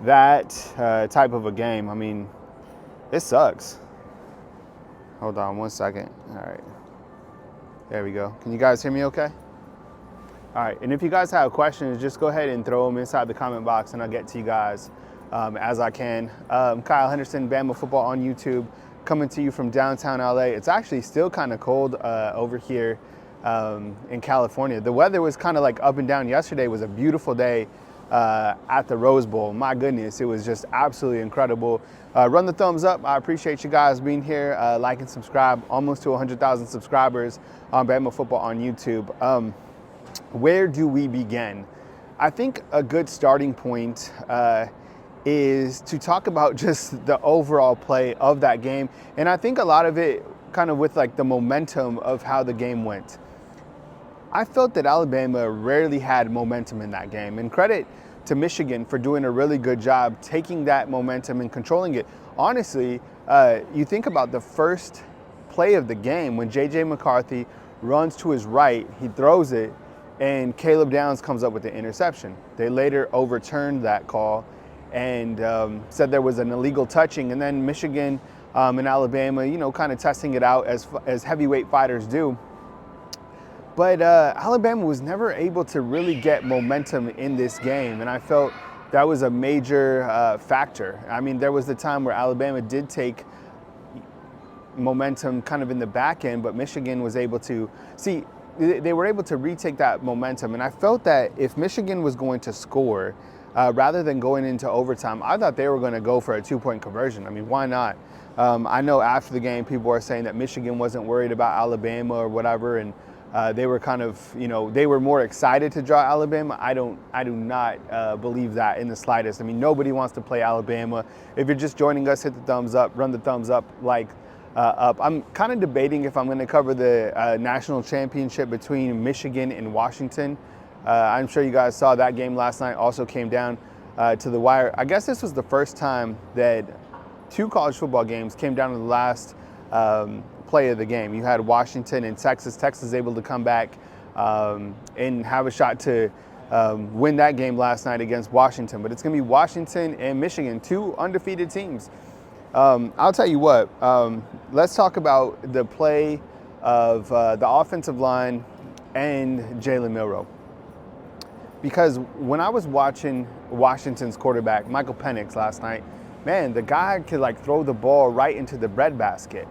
that type of a game. I mean, it sucks. Hold on 1 second. All right. There we go. Can you guys hear me okay? All right. And if you guys have questions, just go ahead and throw them inside the comment box and I'll get to you guys as I can. Kyle Henderson, Bama Football on YouTube, coming to you from downtown LA. It's actually still kind of cold over here in California. The weather was kind of like up and down. Yesterday was a beautiful day at the Rose Bowl. My goodness, it was just absolutely incredible. Run the thumbs up. I appreciate you guys being here. Like and subscribe. Almost to 100,000 subscribers on Bama Football on YouTube. Where do we begin? I think a good starting point is to talk about just the overall play of that game. And I think a lot of it kind of with like the momentum of how the game went. I felt that Alabama rarely had momentum in that game, and credit to Michigan for doing a really good job taking that momentum and controlling it. Honestly, you think about the first play of the game when J.J. McCarthy runs to his right, he throws it, and Caleb Downs comes up with the interception. They later overturned that call and said there was an illegal touching, and then Michigan and Alabama, you know, kind of testing it out as heavyweight fighters do. But Alabama was never able to really get momentum in this game, and I felt that was a major factor. I mean, there was the time where Alabama did take momentum kind of in the back end, but Michigan was able to, see, they were able to retake that momentum, and I felt that if Michigan was going to score, rather than going into overtime, I thought they were going to go for a 2-point conversion. I mean, why not? I know after the game, people are saying that Michigan wasn't worried about Alabama or whatever, and they were kind of, you know, they were more excited to draw Alabama. I do not believe that in the slightest. I mean, nobody wants to play Alabama. If you're just joining us, hit the thumbs up, run the thumbs up, like up. I'm kind of debating if I'm going to cover the national championship between Michigan and Washington. I'm sure you guys saw that game last night, also came down to the wire. I guess this was the first time that 2 college football games came down to the last play of the game. You had Washington and Texas. Texas able to come back and have a shot to win that game last night against Washington. But it's going to be Washington and Michigan, 2 undefeated teams. I'll tell you what, let's talk about the play of the offensive line and Jalen Milroe. Because when I was watching Washington's quarterback, Michael Penix, last night, man, the guy could like throw the ball right into the breadbasket.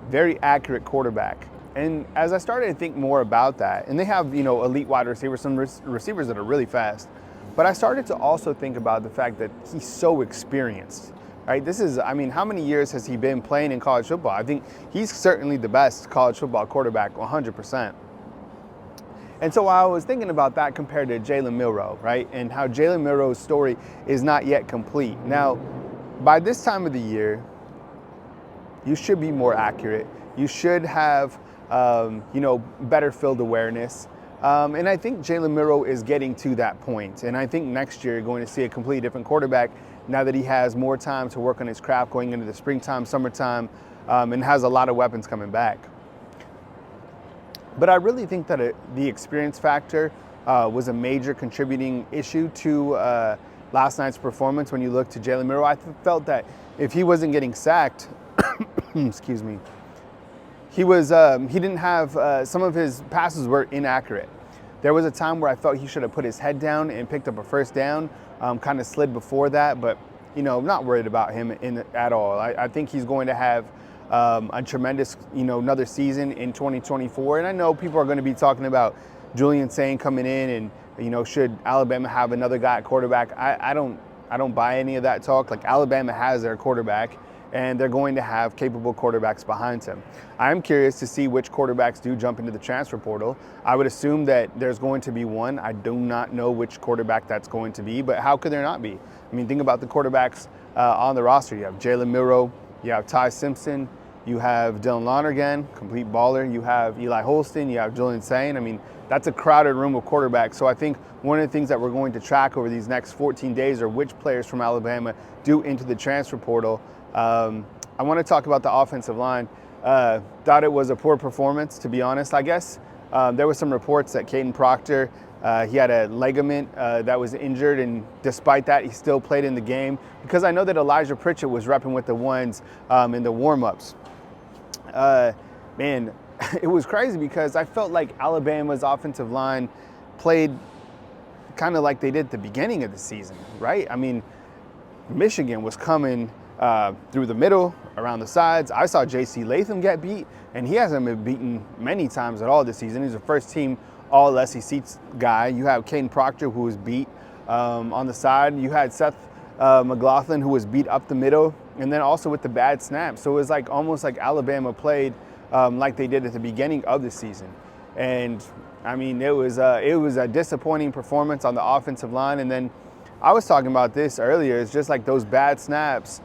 Very accurate quarterback. And as I started to think more about that, and they have, you know, elite wide receivers, some receivers that are really fast, but I started to also think about the fact that he's so experienced, right? This is, I mean, how many years has he been playing in college football? I think he's certainly the best college football quarterback, 100%. And so I was thinking about that compared to Jalen Milroe, right? And how Jalen Milroe's story is not yet complete. Now, by this time of the year, you should be more accurate. You should have, you know, better field awareness. And I think Jalen Milroe is getting to that point. And I think next year you're going to see a completely different quarterback now that he has more time to work on his craft going into the springtime, summertime, and has a lot of weapons coming back. But I really think that the experience factor was a major contributing issue to last night's performance. When you look to Jalen Milroe, I felt that if he wasn't getting sacked, excuse me, he didn't have, some of his passes were inaccurate. There was a time where I felt he should have put his head down and picked up a first down, kind of slid before that, but, you know, not worried about him at all. I think he's going to have a tremendous, you know, another season in 2024. And I know people are going to be talking about Julian Sain coming in and, you know, should Alabama have another guy at quarterback? I don't buy any of that talk. Like, Alabama has their quarterback, and they're going to have capable quarterbacks behind him. I'm curious to see which quarterbacks do jump into the transfer portal. I would assume that there's going to be one. I do not know which quarterback that's going to be, but how could there not be? I mean, think about the quarterbacks on the roster. You have Jalen Milroe, you have Ty Simpson, you have Dylan Lonergan, complete baller. You have Eli Holston, you have Julian Sain. I mean, that's a crowded room of quarterbacks. So I think one of the things that we're going to track over these next 14 days are which players from Alabama do into the transfer portal. I want to talk about the offensive line. Thought it was a poor performance, to be honest. I guess There were some reports that Caden Proctor, he had a ligament that was injured, and despite that, he still played in the game, because I know that Elijah Pritchett was repping with the ones in the warm-ups. Man, it was crazy because I felt like Alabama's offensive line played kind of like they did at the beginning of the season, right? I mean, Michigan was coming through the middle, around the sides. I saw J.C. Latham get beat, and he hasn't been beaten many times at all this season. He's a first-team All-SEC guy. You have Caden Proctor, who was beat on the side. You had Seth McLaughlin, who was beat up the middle, and then also with the bad snap. So it was like almost like Alabama played like they did at the beginning of the season. And I mean, it was a disappointing performance on the offensive line. And then I was talking about this earlier. It's just like those bad snaps,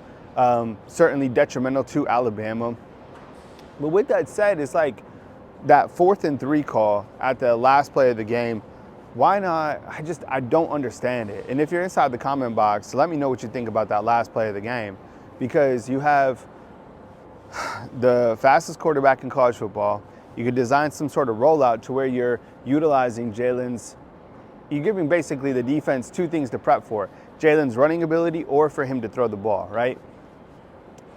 certainly detrimental to Alabama. But with that said, it's like that 4th and 3 call at the last play of the game. Why not? I don't understand it. And if you're inside the comment box, let me know what you think about that last play of the game, because you have the fastest quarterback in college football. You could design some sort of rollout to where you're utilizing you're giving basically the defense 2 things to prep for: Jalen's running ability, or for him to throw the ball, right?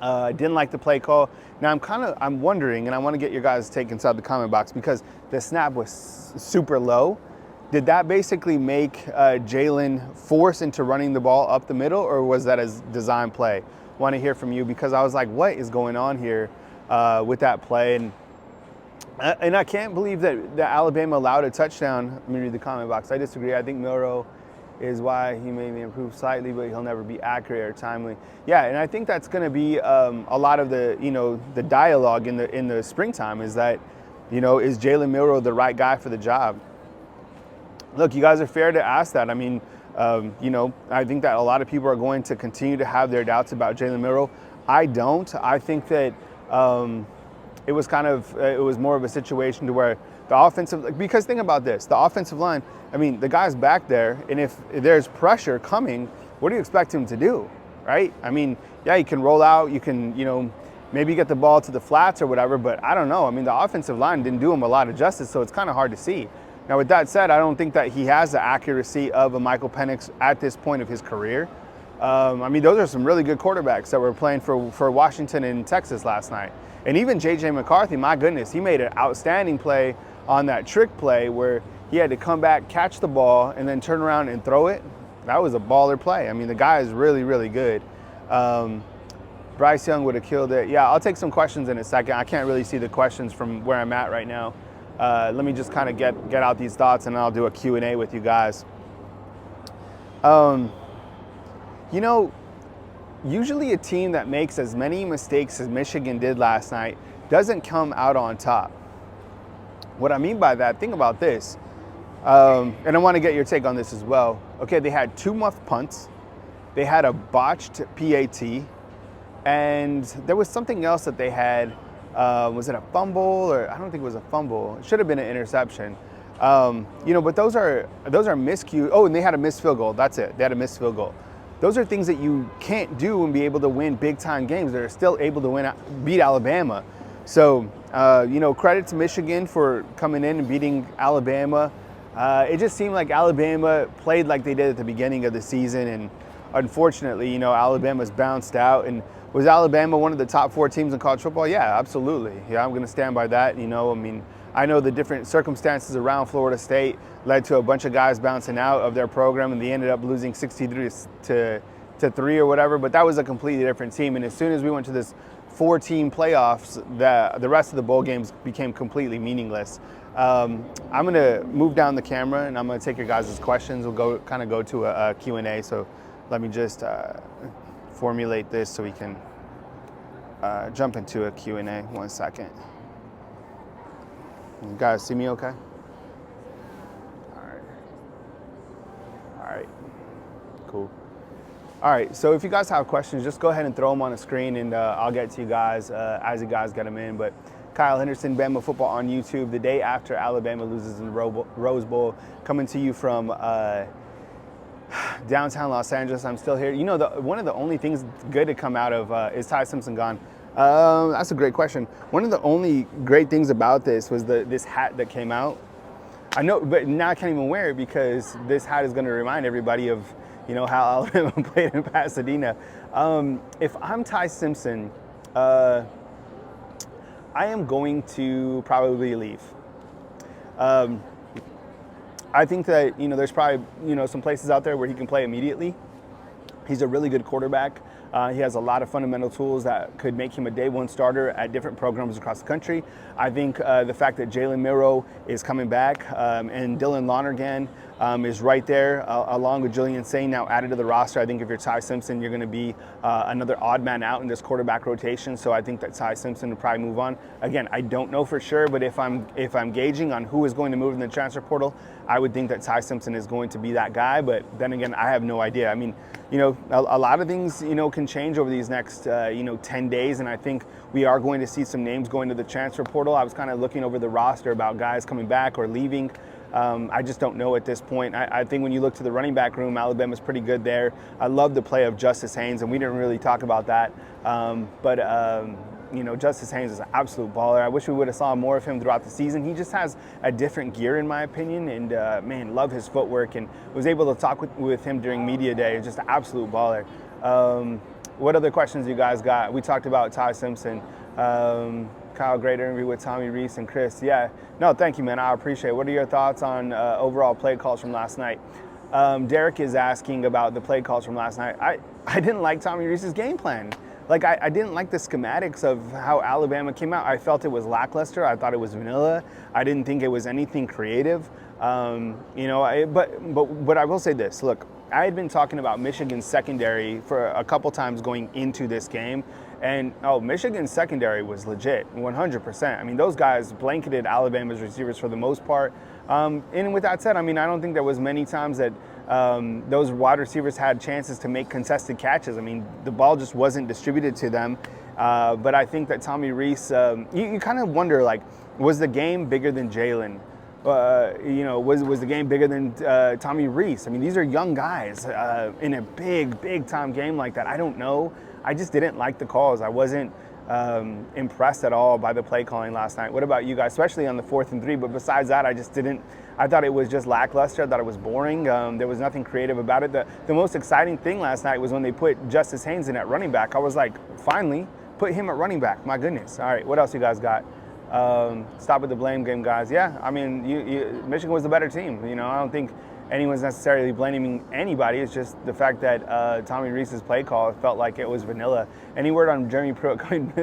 Didn't like the play call. Now I'm wondering, and I want to get your guys' take inside the comment box, because the snap was super low. Did that basically make Jalen force into running the ball up the middle, or was that a design play? Want to hear from you, because I was like, what is going on here with that play? And I can't believe that Alabama allowed a touchdown. Let me read the comment box. I disagree. I think Milroe is why he may improve slightly, but he'll never be accurate or timely. Yeah, and I think that's going to be a lot of the dialogue in the springtime, is that, is Jalen Milroe the right guy for the job? Look, you guys are fair to ask that. I mean, I think that a lot of people are going to continue to have their doubts about Jalen Milroe. I don't. I think that it was more of a situation to where the offensive, because think about this, the offensive line, I mean, the guy's back there, and if there's pressure coming, what do you expect him to do, right? I mean, yeah, you can roll out, you can, maybe get the ball to the flats or whatever, but I don't know. I mean, the offensive line didn't do him a lot of justice, so it's kind of hard to see. Now, with that said, I don't think that he has the accuracy of a Michael Penix at this point of his career. I mean, those are some really good quarterbacks that were playing for Washington and Texas last night. And even J.J. McCarthy, my goodness, he made an outstanding play on that trick play where he had to come back, catch the ball, and then turn around and throw it. That was a baller play. I mean, the guy is really, really good. Bryce Young would have killed it. Yeah, I'll take some questions in a second. I can't really see the questions from where I'm at right now. Let me just kind of get out these thoughts, and I'll do a Q&A with you guys. Usually a team that makes as many mistakes as Michigan did last night doesn't come out on top. What I mean by that, think about this, and I want to get your take on this as well. Okay, they had 2 muffed punts, they had a botched PAT, and there was something else that they had. Was it a fumble? Or I don't think it was a fumble. It should have been an interception. But those are miscues. Oh, and they had a missed field goal. That's it. They had a missed field goal. Those are things that you can't do and be able to win big time games. They're still able to beat Alabama. So, credit to Michigan for coming in and beating Alabama. It just seemed like Alabama played like they did at the beginning of the season, and unfortunately, Alabama's bounced out. And was Alabama one of the top 4 teams in college football? Yeah, absolutely. Yeah, I'm going to stand by that. I know the different circumstances around Florida State led to a bunch of guys bouncing out of their program, and they ended up losing 63 to 3 or whatever. But that was a completely different team. And as soon as we went to this 4-team playoffs, the rest of the bowl games became completely meaningless. I'm going to move down the camera, and I'm going to take your guys' questions. We'll go to a Q&A. So let me just formulate this so we can jump into a Q&A. 1 second. You guys see me okay? All right. Cool. All right, so if you guys have questions, just go ahead and throw them on the screen, and I'll get to you guys as you guys get them in. But Kyle Henderson, Bama Football on YouTube, the day after Alabama loses in the Rose Bowl, coming to you from downtown Los Angeles. I'm still here. One of the only things good to come out of is Ty Simpson gone. That's a great question. One of the only great things about this was this hat that came out. I know, but now I can't even wear it because this hat is going to remind everybody of, how Alabama played in Pasadena. If I'm Ty Simpson, I am going to probably leave. I think that, there's probably, some places out there where he can play immediately. He's a really good quarterback. He has a lot of fundamental tools that could make him a day one starter at different programs across the country. I think the fact that Jalen Milroe is coming back and Dylan Lonergan is right there along with Julian Sain now added to the roster. I think if you're Ty Simpson, you're going to be another odd man out in this quarterback rotation. So I think that Ty Simpson will probably move on. Again, I don't know for sure, but if I'm gauging on who is going to move in the transfer portal, I would think that Ty Simpson is going to be that guy. But then again, I have no idea. I mean, a lot of things, can change over these next, 10 days. And I think we are going to see some names going to the transfer portal. I was kind of looking over the roster about guys coming back or leaving. I just don't know at this point. I think when you look to the running back room, Alabama's pretty good there. I love the play of Justice Haynes, and we didn't really talk about that. Justice Haynes is an absolute baller. I wish we would have saw more of him throughout the season. He just has a different gear, in my opinion, and love his footwork, and was able to talk with him during media day. Just an absolute baller. What other questions you guys got? We talked about Ty Simpson. Kyle, great interview with Tommy Reese and Chris. Yeah, no, thank you, man. I appreciate it. What are your thoughts on overall play calls from last night? Derek is asking about the play calls from last night. I didn't like Tommy Reese's game plan. I didn't like the schematics of how Alabama came out. I felt it was lackluster. I thought it was vanilla. I didn't think it was anything creative. But I will say this. Look, I had been talking about Michigan's secondary for a couple times going into this game. And, Michigan's secondary was legit, 100%. I mean, those guys blanketed Alabama's receivers for the most part. And with that said, I mean, I don't think there was many times that those wide receivers had chances to make contested catches. I mean, the ball just wasn't distributed to them. But I think that Tommy Reese, you kind of wonder, was the game bigger than Jalen? Was the game bigger than Tommy Reese? I mean, these are young guys in a big time game like that. I don't know. I just didn't like the calls. I wasn't impressed at all by the play calling last night. What about you guys, especially on the 4th and 3? But besides that, I thought it was just lackluster. I thought it was boring. There was nothing creative about it. The most exciting thing last night was when they put Justice Haynes in at running back. I was like, finally, put him at running back. My goodness. All right, what else you guys got? Stop with the blame game, guys. Yeah, I mean, Michigan was the better team. I don't think anyone's necessarily blaming anybody. It's just the fact that Tommy Reese's play call felt like it was vanilla. Any word on Jeremy Pruitt coming?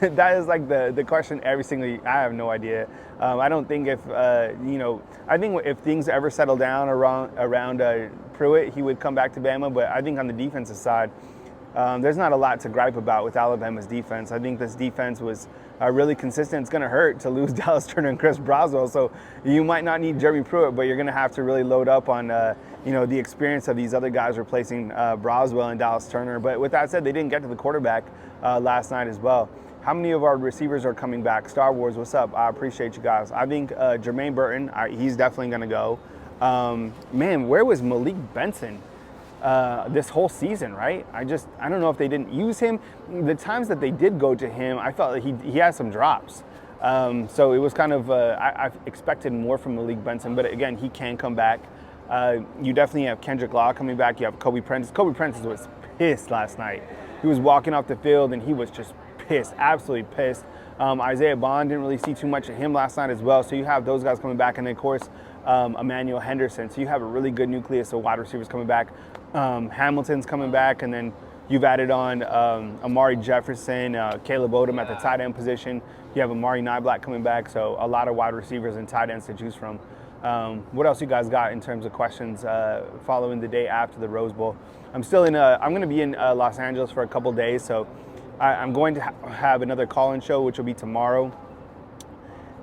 That is like the question every single. I have no idea. I don't think I think if things ever settle down around Pruitt, he would come back to Bama. But I think on the defensive side, there's not a lot to gripe about with Alabama's defense. I think this defense was really consistent. It's going to hurt to lose Dallas Turner and Chris Broswell, so you might not need Jeremy Pruitt, but you're going to have to really load up on the experience of these other guys replacing Broswell and Dallas Turner. But with that said, they didn't get to the quarterback last night as well. How many of our receivers are coming back? Star Wars, what's up? I appreciate you guys. I think Jermaine Burton, he's definitely going to go. Man, where was Malik Benson this whole season, right? I don't know if they didn't use him. The times that they did go to him, I felt like he had some drops. So it was kind of, I expected more from Malik Benson, but again, he can come back. You definitely have Kendrick Law coming back. You have Kobe Prentice. Kobe Prentice was pissed last night. He was walking off the field and he was just pissed, absolutely pissed. Isaiah Bond, didn't really see too much of him last night as well. So you have those guys coming back. And then, of course, Emmanuel Henderson. So you have a really good nucleus of wide receivers coming back. Hamilton's coming back. And then you've added on Amari Jefferson, Caleb Odom at the tight end position. You have Amari Niblack coming back. So a lot of wide receivers and tight ends to choose from. What else you guys got in terms of questions following the day after the Rose Bowl? I'm going to be in Los Angeles for a couple days. So I'm going to have another call-in show, which will be tomorrow.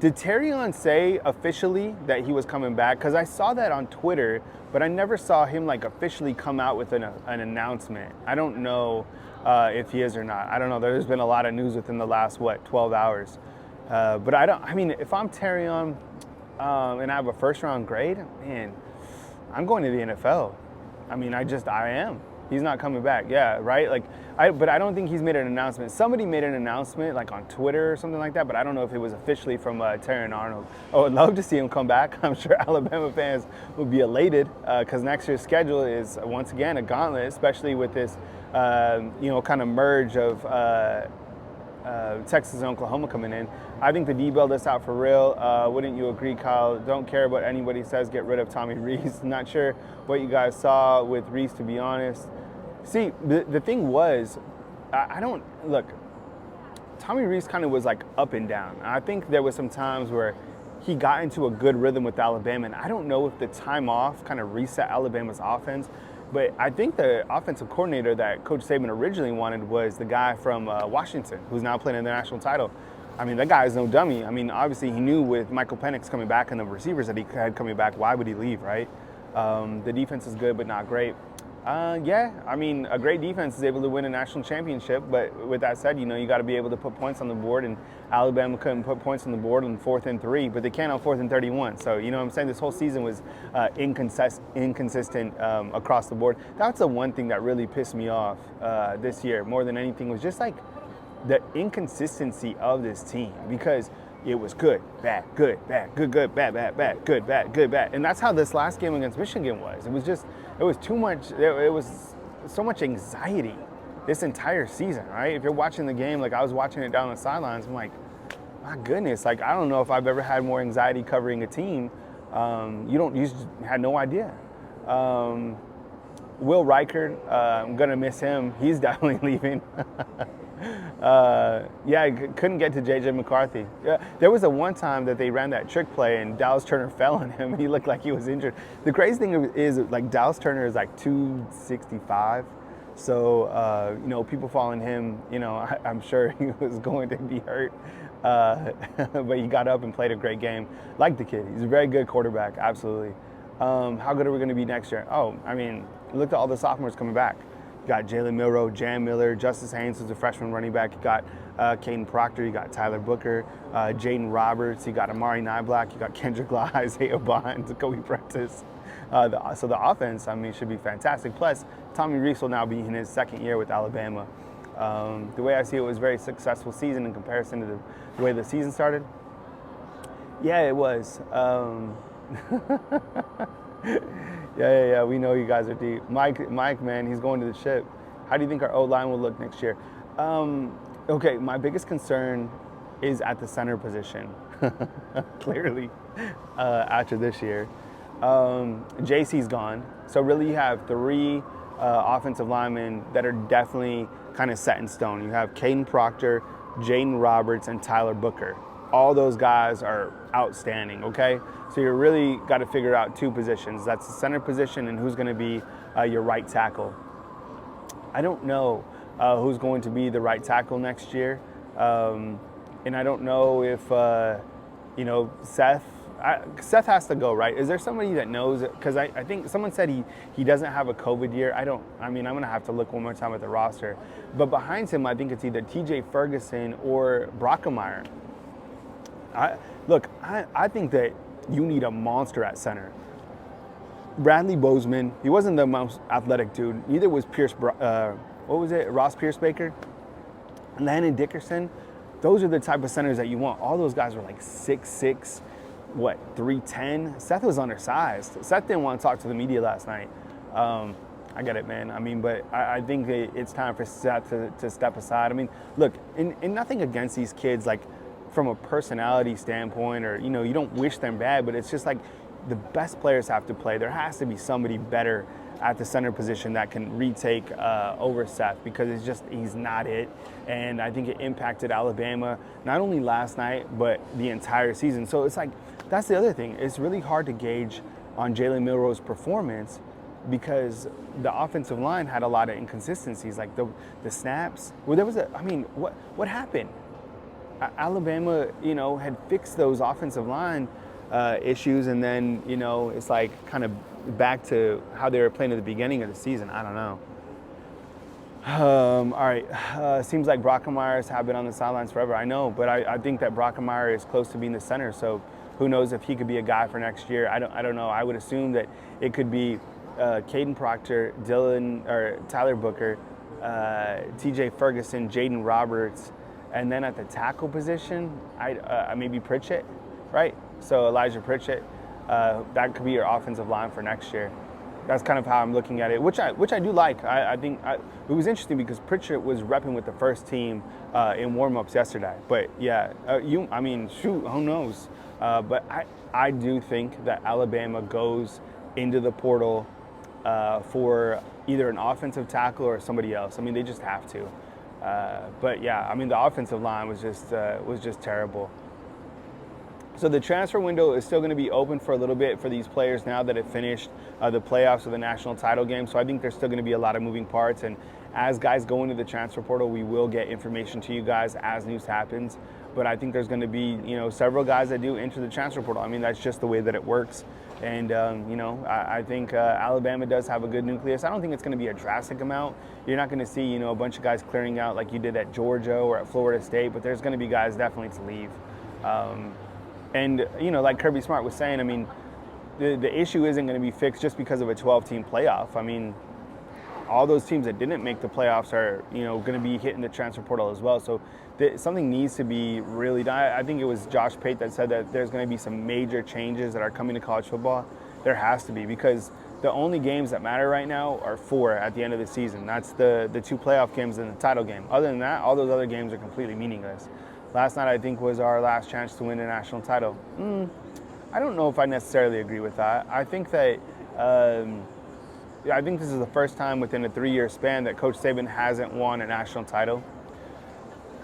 Did Terrion say officially that he was coming back? Because I saw that on Twitter, but I never saw him officially come out with an announcement. I don't know if he is or not. I don't know. There's been a lot of news within the last 12 hours. But if I'm Terrion and I have a first-round grade, man, I'm going to the NFL. I am. He's not coming back. Yeah, right? Like, but I don't think he's made an announcement. Somebody made an announcement, like on Twitter or something like that, but I don't know if it was officially from Terran Arnold. I would love to see him come back. I'm sure Alabama fans would be elated because next year's schedule is, once again, a gauntlet, especially with this, kind of merge of Texas and Oklahoma coming in. I think the D bailed us out for real. Wouldn't you agree, Kyle? Don't care what anybody says. Get rid of Tommy Rees. Not sure what you guys saw with Rees, to be honest. See, the thing was, I don't look. Tommy Rees kind of was like up and down. I think there was some times where he got into a good rhythm with Alabama, and I don't know if the time off kind of reset Alabama's offense. But I think the offensive coordinator that Coach Saban originally wanted was the guy from Washington, who's now playing in the national title. I mean, that guy is no dummy. I mean, obviously he knew with Michael Penix coming back and the receivers that he had coming back, why would he leave, right? The defense is good, but not great. Yeah, I mean, a great defense is able to win a national championship, but with that said, you got to be able to put points on the board, and Alabama couldn't put points on the board on 4th and 3, but they can on 4th and 31. So, you know what I'm saying? This whole season was inconsistent across the board. That's the one thing that really pissed me off this year more than anything, was just like the inconsistency of this team, because it was good, bad, good, bad, good, good, bad, bad, bad, good, bad, good, bad. And that's how this last game against Michigan was. It was too much, it was so much anxiety this entire season, right? If you're watching the game, like I was watching it down the sidelines, I'm like, my goodness, like I don't know if I've ever had more anxiety covering a team. You just had no idea. Will Reichard, I'm gonna miss him. He's definitely leaving. Couldn't get to J.J. McCarthy. There was a one time that they ran that trick play and Dallas Turner fell on him and he looked like he was injured. The crazy thing is, like, Dallas Turner is like 265. So, people following him, I'm sure he was going to be hurt. But he got up and played a great game. Like the kid. He's a very good quarterback, absolutely. How good are we going to be next year? Look at all the sophomores coming back. You got Jalen Milroe, Jam Miller, Justice Haynes, who's a freshman running back. You got Caden Proctor, you got Tyler Booker, Jaden Roberts, you got Amari Niblack, you got Kendrick Law, Isaiah Bonds, Kobe Prentice. So the offense, should be fantastic. Plus, Tommy Rees will now be in his second year with Alabama. The way I see it, was a very successful season in comparison to the way the season started. Yeah, it was. Yeah, we know you guys are deep. Mike, man, he's going to the ship. How do you think our O-line will look next year? Okay, my biggest concern is at the center position, clearly, after this year. JC's gone. So really you have three offensive linemen that are definitely kind of set in stone. You have Caden Proctor, Jaden Roberts, and Tyler Booker. All those guys are outstanding, okay? So you really got to figure out two positions. That's the center position and who's going to be your right tackle. I don't know who's going to be the right tackle next year. And I don't know if, Seth has to go, right? Is there somebody that knows it? Because I think someone said he doesn't have a COVID year. I'm going to have to look one more time at the roster. But behind him, I think it's either TJ Ferguson or Brockemeyer. I think that you need a monster at center. Bradley Bozeman, he wasn't the most athletic dude. Neither was Ross Pierce-Baker. Landon Dickerson. Those are the type of centers that you want. All those guys were like 6'6", 310. Seth was undersized. Seth didn't want to talk to the media last night. I get it, man. But I think that it's time for Seth to step aside. Look, and nothing against these kids, like, from a personality standpoint, or, you don't wish them bad, but it's just like the best players have to play. There has to be somebody better at the center position that can retake over Seth, because he's not it. And I think it impacted Alabama, not only last night, but the entire season. So it's like, that's the other thing. It's really hard to gauge on Jalen Milroe's performance, because the offensive line had a lot of inconsistencies, like the snaps. Well, there was what happened? Alabama, had fixed those offensive line issues, and then, it's like kind of back to how they were playing at the beginning of the season. I don't know. All right. Seems like Brockemeyers have been on the sidelines forever. I know, but I think that Brockemeyer is close to being the center, so who knows if he could be a guy for next year. I don't know. I would assume that it could be Caden Proctor, Tyler Booker, T.J. Ferguson, Jaden Roberts, and then at the tackle position, maybe Pritchett, right? So Elijah Pritchett, that could be your offensive line for next year. That's kind of how I'm looking at it, which I do like. I think it was interesting because Pritchett was repping with the first team in warm-ups yesterday. But yeah, shoot, who knows? But I do think that Alabama goes into the portal for either an offensive tackle or somebody else. I mean, they just have to. But yeah, I mean, the offensive line was just terrible. So the transfer window is still going to be open for a little bit for these players now that it finished the playoffs of the national title game. So I think there's still going to be a lot of moving parts. And as guys go into the transfer portal, we will get information to you guys as news happens. But I think there's going to be, several guys that do enter the transfer portal. I mean, that's just the way that it works. And, I think Alabama does have a good nucleus. I don't think it's going to be a drastic amount. You're not going to see, a bunch of guys clearing out like you did at Georgia or at Florida State. But there's going to be guys definitely to leave. And, like Kirby Smart was saying, I mean, the issue isn't going to be fixed just because of a 12-team playoff. I mean, all those teams that didn't make the playoffs are, going to be hitting the transfer portal as well. So something needs to be really done. I think it was Josh Pate that said that there's going to be some major changes that are coming to college football. There has to be, because the only games that matter right now are 4 at the end of the season. That's the 2 playoff games and the title game. Other than that, all those other games are completely meaningless. Last night, I think, was our last chance to win a national title. I don't know if I necessarily agree with that. I think that I think this is the first time within a 3-year span that Coach Saban hasn't won a national title.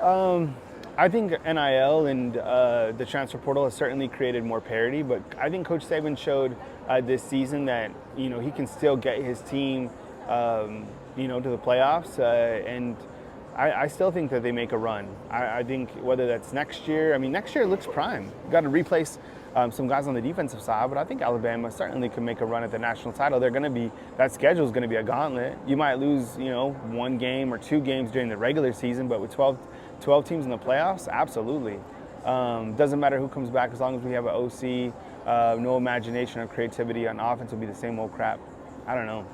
I think NIL and the transfer portal has certainly created more parity, but I think Coach Saban showed this season that he can still get his team to the playoffs and. I still think that they make a run. I think whether that's next year, next year looks prime. You've got to replace some guys on the defensive side, but I think Alabama certainly can make a run at the national title. That schedule is going to be a gauntlet. You might lose, 1 game or 2 games during the regular season, but with 12 teams in the playoffs, absolutely. Doesn't matter who comes back as long as we have an OC, no imagination or creativity on offense will be the same old crap. I don't know.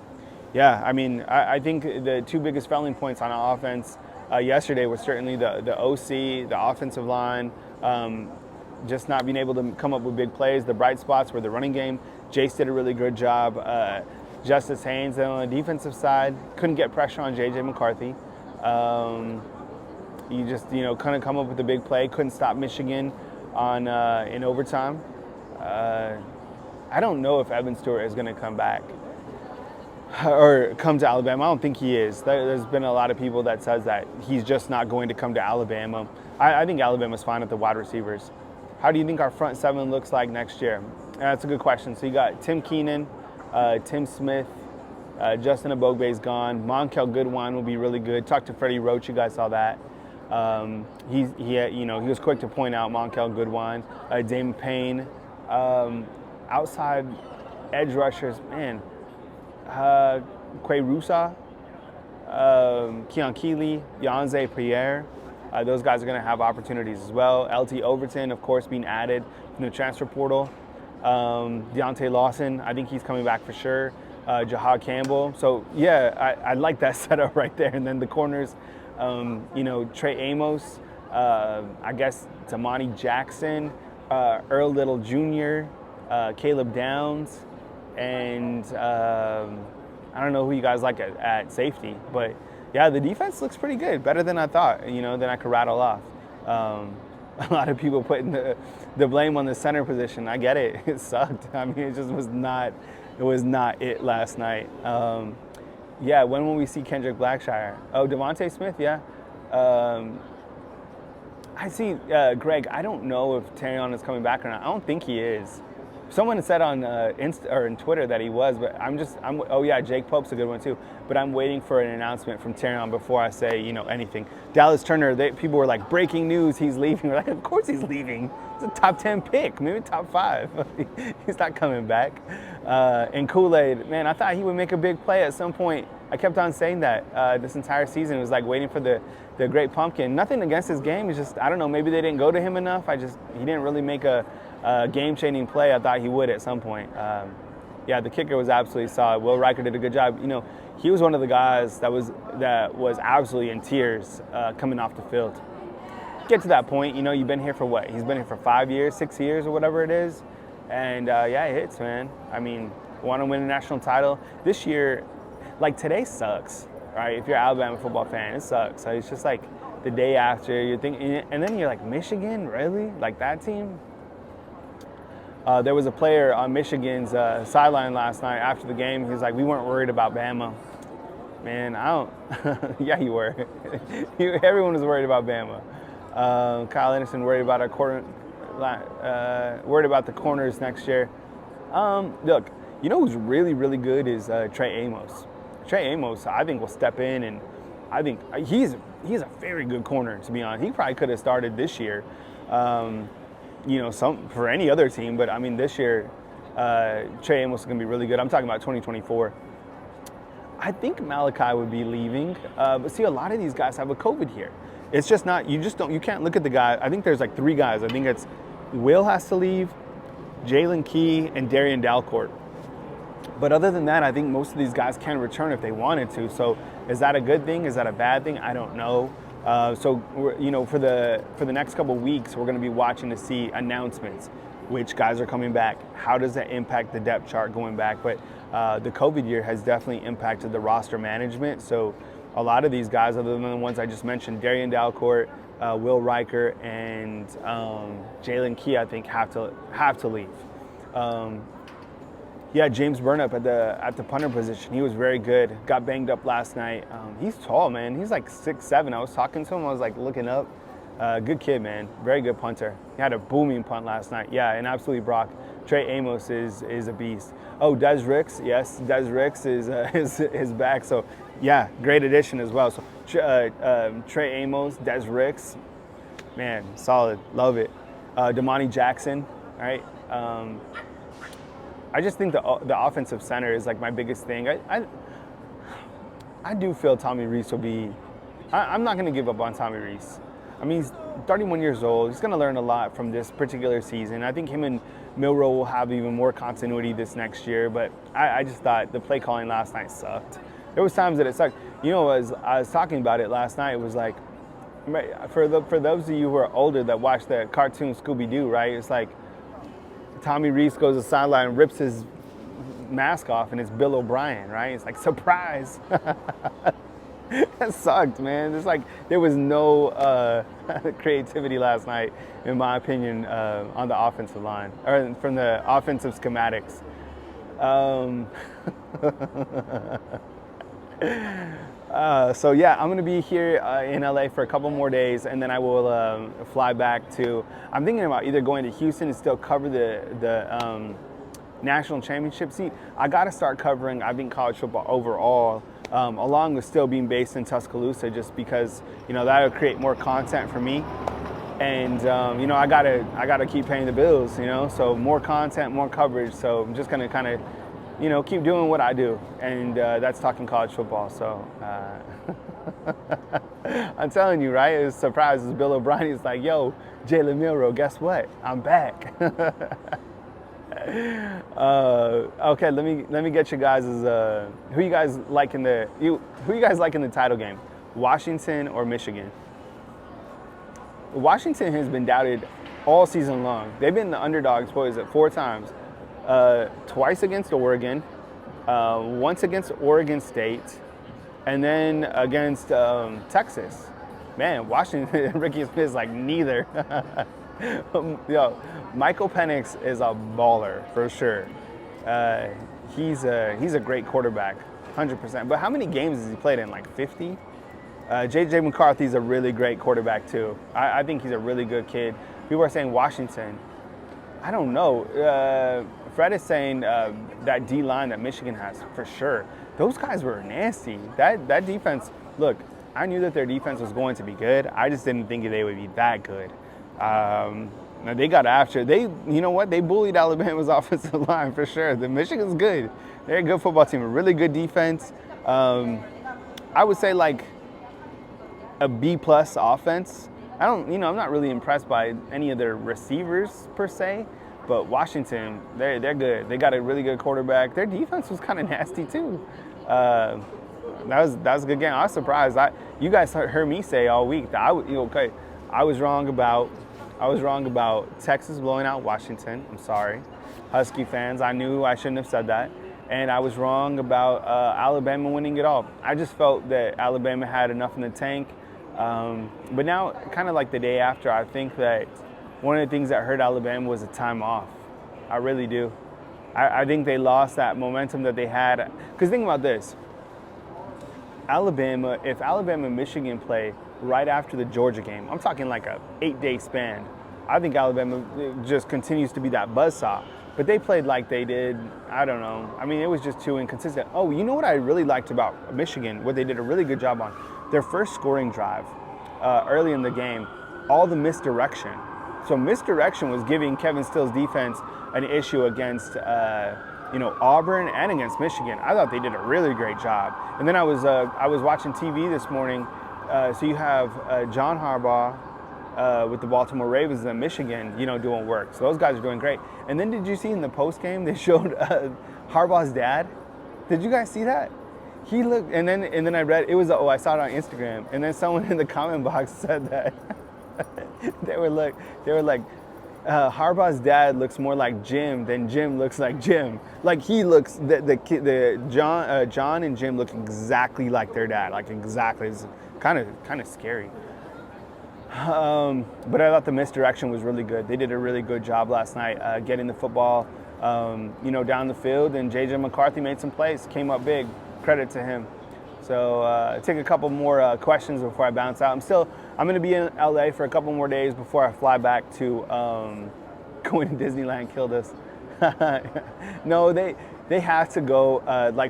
Yeah, I think the 2 biggest failing points on offense yesterday was certainly the OC, the offensive line, just not being able to come up with big plays. The bright spots were the running game. Jace did a really good job. Justice Haynes on the defensive side couldn't get pressure on J.J. McCarthy. You just, couldn't come up with a big play. Couldn't stop Michigan in overtime. I don't know if Evan Stewart is going to come back or come to Alabama. I don't think he is. There's been a lot of people that says that he's just not going to come to Alabama. I think Alabama's fine at the wide receivers. How do you think our front 7 looks like next year? That's a good question. So you got Tim Keenan, Tim Smith, Justin Abogbe's gone. Monkel Goodwine will be really good. Talked to Freddie Roach. You guys saw that. He was quick to point out Monkel Goodwine, Damon Payne, outside edge rushers. Man. Quay Rusa, Keon Keeley, Yanze Pierre. Those guys are going to have opportunities as well. LT Overton, of course, being added from the transfer portal. Deontay Lawson, I think he's coming back for sure. Jahad Campbell. So, yeah, I like that setup right there. And then the corners, Trey Amos, I guess Damani Jackson, Earl Little Jr., Caleb Downs, and I don't know who you guys like at safety, but yeah, the defense looks pretty good, better than I thought, than I could rattle off. A lot of people putting the blame on the center position. I get it, it sucked. It just was not it last night. Yeah, when will we see Kendrick Blackshire? Oh, Devontae Smith, yeah. I see, Greg, I don't know if Terrion is coming back or not. I don't think he is. Someone said on in Twitter that he was, but oh yeah, Jake Pope's a good one too. But I'm waiting for an announcement from Terrion before I say, anything. Dallas Turner, people were like, breaking news, he's leaving. We're like, of course he's leaving. It's a top 10 pick, maybe top 5. He's not coming back. And Kool-Aid, man, I thought he would make a big play at some point. I kept on saying that this entire season. It was like waiting for the Great Pumpkin. Nothing against his game. It's just, I don't know, maybe they didn't go to him enough. He didn't really make a game-changing play. I thought he would at some point. Yeah, the kicker was absolutely solid. Will Riker did a good job. You know, he was one of the guys that was absolutely in tears coming off the field. Get to that point, you know, you've been here for what? He's been here for 5 years, 6 years, or whatever it is. And yeah, it hits, man. I mean, want to win a national title this year? Like today sucks, right? If you're an Alabama football fan, it sucks. So it's just like the day after you're thinking, and then you're like, Michigan, really? Like that team? There was a player on Michigan's sideline last night after the game. He was like, we weren't worried about Bama. Man, I don't. Yeah, you were. Everyone was worried about Bama. Kyle Henderson worried about worried about the corners next year. Look, you know who's really, really good is Trey Amos. Trey Amos, I think, will step in, and I think he's a very good corner, to be honest. He probably could have started this year. You know, for any other team, but I mean, this year, Trey Amos is going to be really good. I'm talking about 2024. I think Malachi would be leaving, but see, a lot of these guys have a COVID here. It's just not, you can't look at the guy. I think there's like 3 guys. I think it's Will has to leave, Jalen Key, and Darian Dalcourt. But other than that, I think most of these guys can return if they wanted to. So is that a good thing? Is that a bad thing? I don't know. So you know, for the next couple of weeks, we're going to be watching to see announcements, which guys are coming back. How does that impact the depth chart going back? But the COVID year has definitely impacted the roster management. So a lot of these guys, other than the ones I just mentioned, Darian Dalcourt, Will Riker, and Jalen Key, I think have to leave. Yeah, James Burnup at the punter position. He was very good. Got banged up last night. He's tall, man. He's like 6'7". I was talking to him. I was like looking up. Good kid, man. Very good punter. He had a booming punt last night. Yeah, and absolutely Brock. Trey Amos is a beast. Oh, Des Ricks. Yes, Des Ricks is back. So yeah, great addition as well. So Trey Amos, Des Ricks, man, solid. Love it. Damani Jackson. All right. I just think the offensive center is like my biggest thing. I do feel Tommy Rees will be. I'm not going to give up on Tommy Rees. I mean, he's 31 years old. He's going to learn a lot from this particular season. I think him and Milroe will have even more continuity this next year. But I just thought the play calling last night sucked. There was times that it sucked. You know, as I was talking about it last night, it was like, for those of you who are older that watch the cartoon Scooby-Doo, right? It's like, Tommy Rees goes to the sideline and rips his mask off, and it's Bill O'Brien, right? It's like, surprise. That sucked, man. It's like there was no creativity last night, in my opinion, on the offensive line, or from the offensive schematics. So yeah, I'm gonna be here in LA for a couple more days, and then I will fly back to. I'm thinking about either going to Houston and still cover the national championship. See, I got to start covering, I think, college football overall, along with still being based in Tuscaloosa, just because, you know, that'll create more content for me. And you know, I gotta keep paying the bills, you know. So more content, more coverage. So I'm just gonna kind of, you know, keep doing what I do, and that's talking college football. So I'm telling you, right? It's a surprise. It's Bill O'Brien. He's like, "Yo, Jalen Milroe, guess what? I'm back." Okay, let me get you guys' who you guys like in the title game, Washington or Michigan? Washington has been doubted all season long. They've been the underdogs, what is it, 4 times? Twice against Oregon, once against Oregon State, and then against Texas. Man, Washington, Ricky Smith's like neither. Yo, Michael Penix is a baller for sure. He's a great quarterback, 100%. But how many games has he played in? Like 50? J.J. McCarthy's a really great quarterback too. I think he's a really good kid. People are saying Washington. I don't know. Fred is saying that D-line that Michigan has, for sure. Those guys were nasty. That defense, look, I knew that their defense was going to be good. I just didn't think they would be that good. They got after. You know what? They bullied Alabama's offensive line for sure. The Michigan's good. They're a good football team, a really good defense. I would say like a B+ offense. I'm not really impressed by any of their receivers per se. But Washington, they're good. They got a really good quarterback. Their defense was kind of nasty too. That was a good game. I was surprised. You guys heard me say all week that I was wrong about Texas blowing out Washington. I'm sorry, Husky fans. I knew I shouldn't have said that. And I was wrong about Alabama winning it all. I just felt that Alabama had enough in the tank. But now, kind of like the day after, I think that one of the things that hurt Alabama was a time off. I really do. I think they lost that momentum that they had. Because think about this. If Alabama and Michigan play right after the Georgia game, I'm talking like a 8-day span, I think Alabama just continues to be that buzzsaw. But they played like they did, I don't know. I mean, it was just too inconsistent. Oh, you know what I really liked about Michigan, what they did a really good job on? Their first scoring drive early in the game, all the misdirection. So misdirection was giving Kevin Steele's defense an issue against Auburn and against Michigan. I thought they did a really great job. And then I was watching TV this morning. So you have John Harbaugh with the Baltimore Ravens and Michigan, doing work. So those guys are doing great. And then did you see in the post game they showed Harbaugh's dad? Did you guys see that? He looked, and then I read it was I saw it on Instagram, and then someone in the comment box said that they were like Harbaugh's dad looks more like Jim than Jim looks like Jim. Like he looks John and Jim look exactly like their dad, like exactly. It's kind of scary. But I thought the misdirection was really good. They did a really good job last night getting the football, down the field, and J.J. McCarthy made some plays, came up big. Credit to him. So take a couple more questions before I bounce out. I'm going to be in LA for a couple more days before I fly back to going to Disneyland. Killed us. No, they have to go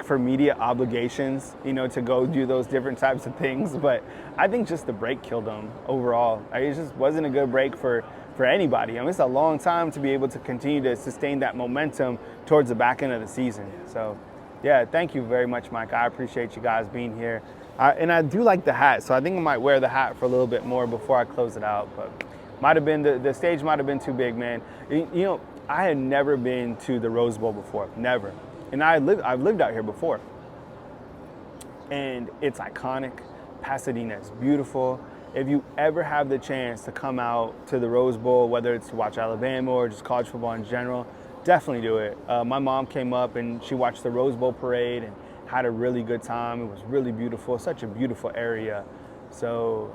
for media obligations, to go do those different types of things. But I think just the break killed them overall. It just wasn't a good break for anybody. I mean, it's a long time to be able to continue to sustain that momentum towards the back end of the season. So. Yeah, thank you very much, Mike. I appreciate you guys being here. And I do like the hat, so I think I might wear the hat for a little bit more before I close it out. But might have been the stage might have been too big, man. I had never been to the Rose Bowl before, never. And I've lived out here before. And it's iconic. Pasadena is beautiful. If you ever have the chance to come out to the Rose Bowl, whether it's to watch Alabama or just college football in general, definitely do it. My mom came up and she watched the Rose Bowl parade and had a really good time. It was really beautiful, such a beautiful area. So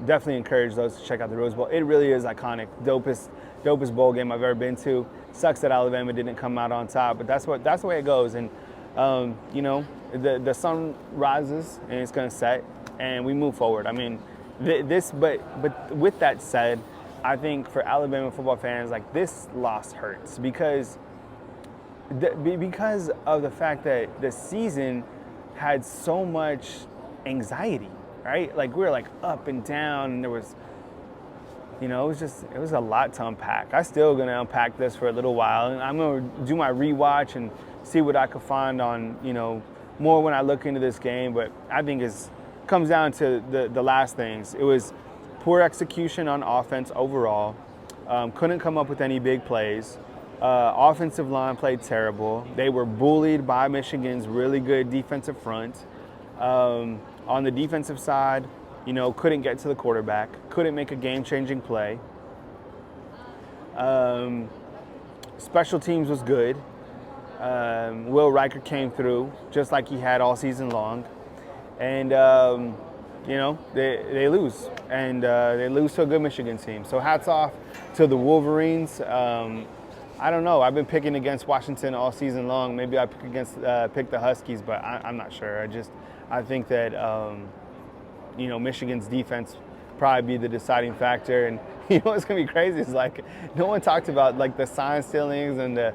definitely encourage those to check out the Rose Bowl. It really is iconic, dopest bowl game I've ever been to. Sucks that Alabama didn't come out on top, but that's the way it goes. And the sun rises and it's going to set, and we move forward. I mean, but with that said, I think for Alabama football fans, this loss hurts because of the fact that the season had so much anxiety, right? We were up and down, and there was, it was a lot to unpack. I'm still gonna unpack this for a little while, and I'm gonna do my rewatch and see what I could find on, more when I look into this game. But I think it comes down to the last things. It was poor execution on offense overall. Couldn't come up with any big plays. Offensive line played terrible. They were bullied by Michigan's really good defensive front. On the defensive side, couldn't get to the quarterback. Couldn't make a game-changing play. Special teams was good. Will Riker came through just like he had all season long. And they lose, and they lose to a good Michigan team. So hats off to the Wolverines. I don't know. I've been picking against Washington all season long. Maybe I pick the Huskies, but I'm not sure. I think that Michigan's defense probably be the deciding factor. And what's gonna be crazy is no one talked about the sign stealings and the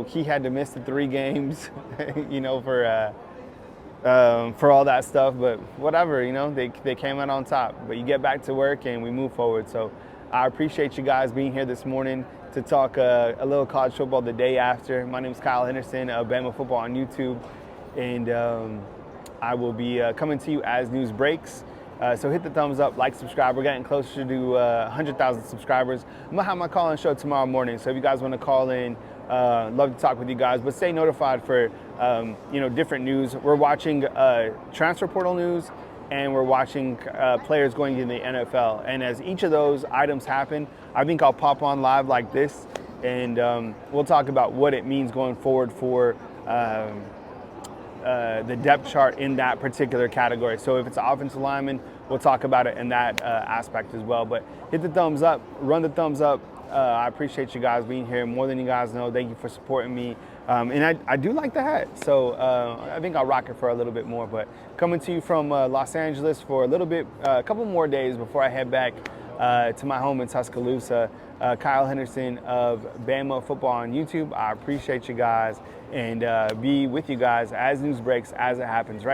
he had to miss the 3 games for all that stuff, but whatever, they came out on top. But you get back to work and we move forward. So I appreciate you guys being here this morning to talk a little college football the day after. My name is Kyle Henderson, Bama Football on YouTube, and I will be coming to you as news breaks. So hit the thumbs up, like, subscribe. We're getting closer to 100,000 subscribers. I'm gonna have my call-in show tomorrow morning. So if you guys want to call in, love to talk with you guys. But stay notified for different news. We're watching transfer portal news, and we're watching players going into the NFL. And as each of those items happen, I think I'll pop on live like this, and we'll talk about what it means going forward for the depth chart in that particular category. So if it's an offensive lineman, we'll talk about it in that aspect as well. But hit the thumbs up, run the thumbs up. I appreciate you guys being here more than you guys know. Thank you for supporting me. And I do like the hat, so I think I'll rock it for a little bit more. But coming to you from Los Angeles for a little bit, a couple more days before I head back to my home in Tuscaloosa. Kyle Henderson of Bama Football on YouTube. I appreciate you guys, and be with you guys as news breaks, as it happens right